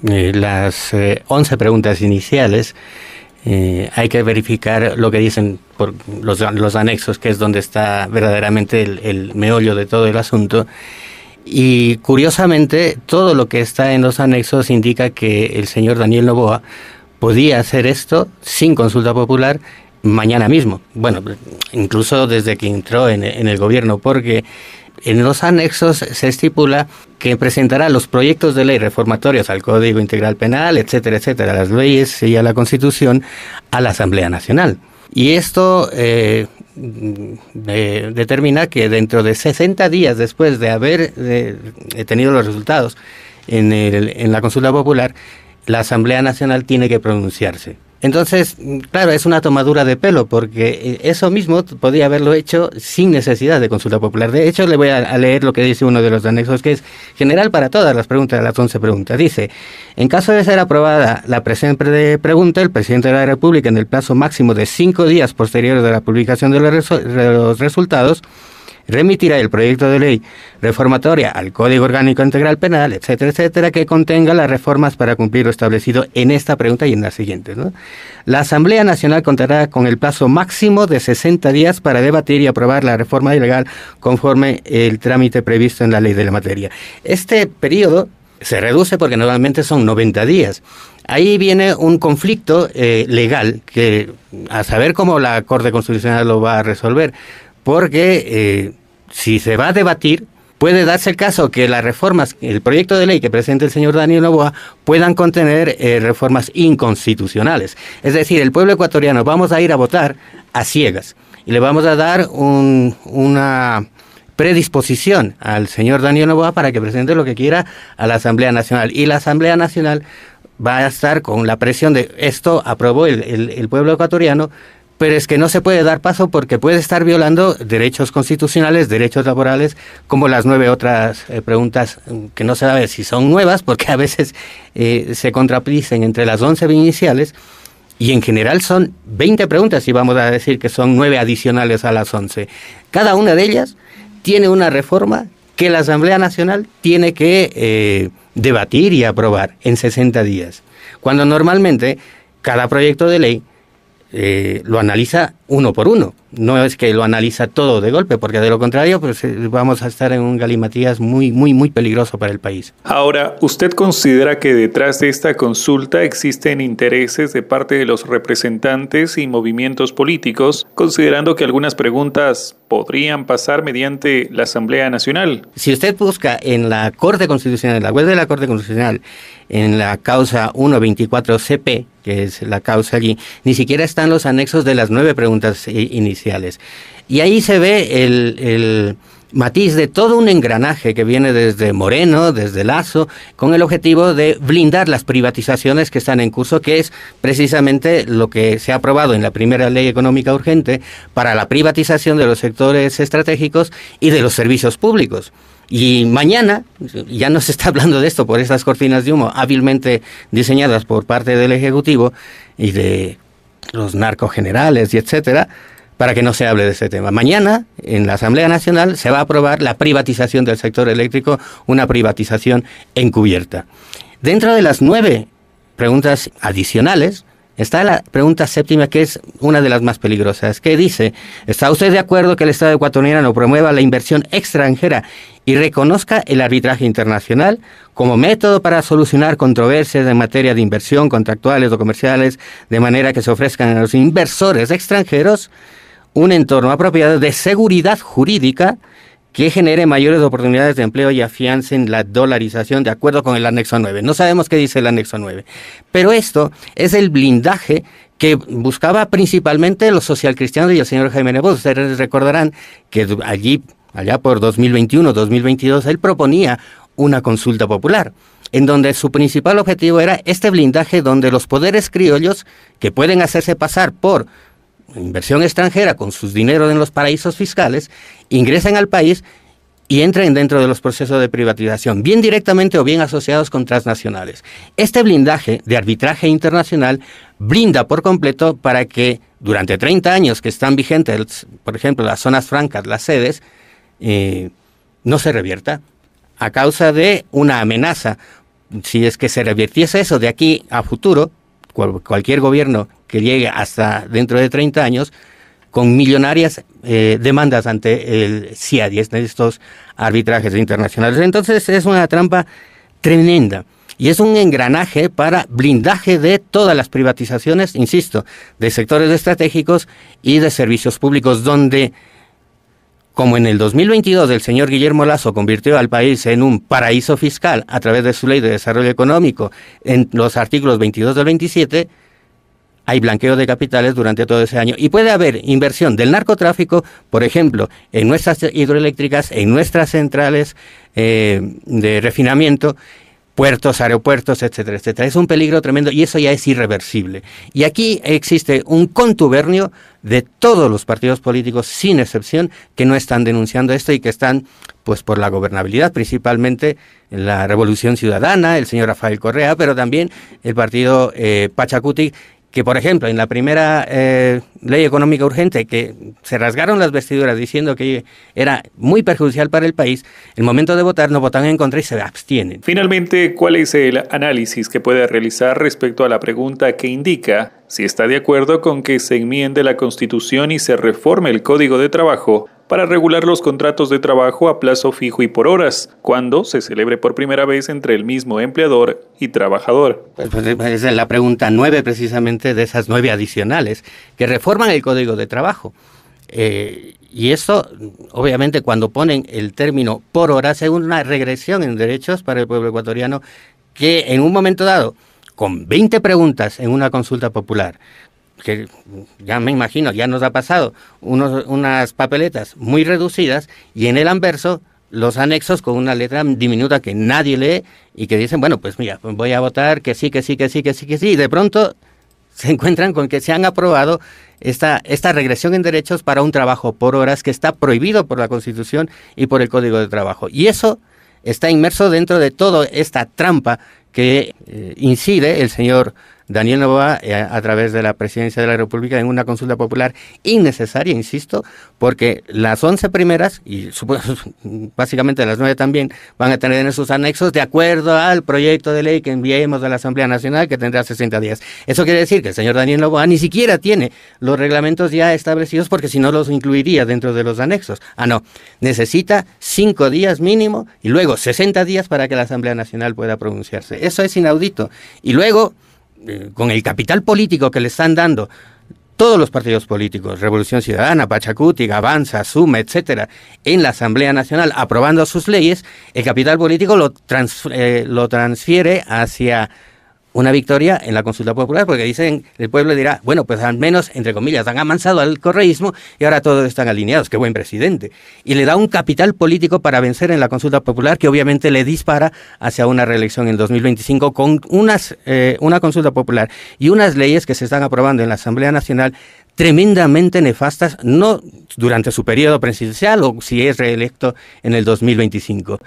Las 11 preguntas iniciales, hay que verificar lo que dicen por los anexos, que es donde está verdaderamente el meollo de todo el asunto. Y curiosamente, todo lo que está en los anexos indica que el señor Daniel Noboa podía hacer esto sin consulta popular mañana mismo. Bueno, incluso desde que entró en el gobierno, porque en los anexos se estipula que presentará los proyectos de ley reformatorios al Código Integral Penal, etcétera, etcétera, a las leyes y a la Constitución, a la Asamblea Nacional. Y esto determina que dentro de 60 días después de haber tenido los resultados en la consulta popular, la Asamblea Nacional tiene que pronunciarse. Entonces, claro, es una tomadura de pelo, porque eso mismo podía haberlo hecho sin necesidad de consulta popular. De hecho, le voy a leer lo que dice uno de los anexos, que es general para todas las preguntas, las 11 preguntas. Dice: en caso de ser aprobada la presente pregunta, el presidente de la República, en el plazo máximo de 5 días posteriores de la publicación de los resultados, remitirá el proyecto de ley reformatoria al Código Orgánico Integral Penal, etcétera, etcétera, que contenga las reformas para cumplir lo establecido en esta pregunta y en las siguientes, ¿no? La Asamblea Nacional contará con el plazo máximo de 60 días para debatir y aprobar la reforma ilegal conforme el trámite previsto en la ley de la materia. Este periodo se reduce porque normalmente son 90 días. Ahí viene un conflicto legal que, a saber cómo la Corte Constitucional lo va a resolver, porque si se va a debatir, puede darse el caso que las reformas, el proyecto de ley que presente el señor Daniel Noboa, puedan contener reformas inconstitucionales. Es decir, el pueblo ecuatoriano vamos a ir a votar a ciegas y le vamos a dar una predisposición al señor Daniel Noboa para que presente lo que quiera a la Asamblea Nacional. Y la Asamblea Nacional va a estar con la presión de esto aprobó el pueblo ecuatoriano, pero es que no se puede dar paso porque puede estar violando derechos constitucionales, derechos laborales, como las 9 otras preguntas que no se sabe si son nuevas, porque a veces se contradicen entre las 11 iniciales, y en general son 20 preguntas, y vamos a decir que son 9 adicionales a las 11. Cada una de ellas tiene una reforma que la Asamblea Nacional tiene que debatir y aprobar en 60 días, cuando normalmente cada proyecto de ley lo analiza uno por uno. No es que lo analiza todo de golpe, porque de lo contrario pues vamos a estar en un galimatías muy, muy, muy peligroso para el país. Ahora, ¿usted considera que detrás de esta consulta existen intereses de parte de los representantes y movimientos políticos, considerando que algunas preguntas podrían pasar mediante la Asamblea Nacional? Si usted busca en la Corte Constitucional, en la web de la Corte Constitucional, en la causa 124CP, que es la causa allí, ni siquiera están los anexos de las 9 preguntas iniciales. Y ahí se ve el matiz de todo un engranaje que viene desde Moreno, desde Lasso, con el objetivo de blindar las privatizaciones que están en curso, que es precisamente lo que se ha aprobado en la primera ley económica urgente para la privatización de los sectores estratégicos y de los servicios públicos. Y mañana, ya no se está hablando de esto por estas cortinas de humo hábilmente diseñadas por parte del Ejecutivo y de los narcogenerales y etcétera, para que no se hable de este tema. Mañana, en la Asamblea Nacional, se va a aprobar la privatización del sector eléctrico, una privatización encubierta. Dentro de las 9 preguntas adicionales, está la pregunta 7ª, que es una de las más peligrosas, que dice: ¿está usted de acuerdo que el Estado ecuatoriano promueva la inversión extranjera y reconozca el arbitraje internacional como método para solucionar controversias en materia de inversión, contractuales o comerciales, de manera que se ofrezcan a los inversores extranjeros un entorno apropiado de seguridad jurídica que genere mayores oportunidades de empleo y afiancen la dolarización de acuerdo con el anexo 9? No sabemos qué dice el anexo 9, pero esto es el blindaje que buscaba principalmente los socialcristianos y el señor Jaime Nebot. Ustedes recordarán que allá por 2021, 2022, él proponía una consulta popular, en donde su principal objetivo era este blindaje, donde los poderes criollos, que pueden hacerse pasar por inversión extranjera con sus dineros en los paraísos fiscales, ingresen al país y entren dentro de los procesos de privatización, bien directamente o bien asociados con transnacionales. Este blindaje de arbitraje internacional blinda por completo para que durante 30 años que están vigentes, por ejemplo, las zonas francas, las sedes, no se revierta a causa de una amenaza si es que se revirtiese eso de aquí a futuro, cualquier gobierno que llegue hasta dentro de 30 años, con millonarias demandas ante el CIADI, estos arbitrajes internacionales. Entonces es una trampa tremenda y es un engranaje para blindaje de todas las privatizaciones, insisto, de sectores estratégicos y de servicios públicos, donde, como en el 2022 el señor Guillermo Lasso convirtió al país en un paraíso fiscal a través de su ley de desarrollo económico en los artículos 22 del 27, hay blanqueo de capitales durante todo ese año. Y puede haber inversión del narcotráfico, por ejemplo, en nuestras hidroeléctricas, en nuestras centrales de refinamiento, puertos, aeropuertos, etcétera, etcétera. Es un peligro tremendo y eso ya es irreversible. Y aquí existe un contubernio de todos los partidos políticos, sin excepción, que no están denunciando esto y que están, pues, por la gobernabilidad, principalmente la Revolución Ciudadana, el señor Rafael Correa, pero también el partido Pachacuti, que, por ejemplo, en la primera ley económica urgente, que se rasgaron las vestiduras diciendo que era muy perjudicial para el país, el momento de votar no votan en contra y se abstienen. Finalmente, ¿cuál es el análisis que puede realizar respecto a la pregunta que indica si está de acuerdo con que se enmiende la Constitución y se reforme el Código de Trabajo para regular los contratos de trabajo a plazo fijo y por horas, cuando se celebre por primera vez entre el mismo empleador y trabajador? Pues esa es la pregunta 9 precisamente de esas 9 adicionales, que reforman el Código de Trabajo. Y eso, obviamente, cuando ponen el término por horas, es una regresión en derechos para el pueblo ecuatoriano que en un momento dado, con 20 preguntas en una consulta popular, que ya me imagino, ya nos ha pasado, unas papeletas muy reducidas y en el anverso los anexos con una letra diminuta que nadie lee y que dicen, bueno, pues mira, voy a votar que sí, que sí, que sí, que sí, que sí, y de pronto se encuentran con que se han aprobado esta regresión en derechos para un trabajo por horas que está prohibido por la Constitución y por el Código de Trabajo. Y eso está inmerso dentro de toda esta trampa que incide el señor Daniel Noboa a través de la Presidencia de la República en una consulta popular innecesaria, insisto, porque las 11 primeras, y básicamente las 9 también, van a tener en sus anexos de acuerdo al proyecto de ley que enviemos a la Asamblea Nacional, que tendrá 60 días. Eso quiere decir que el señor Daniel Noboa ni siquiera tiene los reglamentos ya establecidos, porque si no los incluiría dentro de los anexos. No, necesita 5 días mínimo y luego 60 días para que la Asamblea Nacional pueda pronunciarse. Eso es inaudito. Y luego, con el capital político que le están dando todos los partidos políticos, Revolución Ciudadana, Pachacuti, Avanza, Suma, etcétera, en la Asamblea Nacional aprobando sus leyes, el capital político lo transfiere hacia una victoria en la consulta popular, porque dicen, el pueblo dirá, bueno, pues al menos, entre comillas, han amansado al correísmo y ahora todos están alineados, qué buen presidente. Y le da un capital político para vencer en la consulta popular que obviamente le dispara hacia una reelección en 2025 con una consulta popular y unas leyes que se están aprobando en la Asamblea Nacional tremendamente nefastas, no durante su periodo presidencial o si es reelecto en el 2025.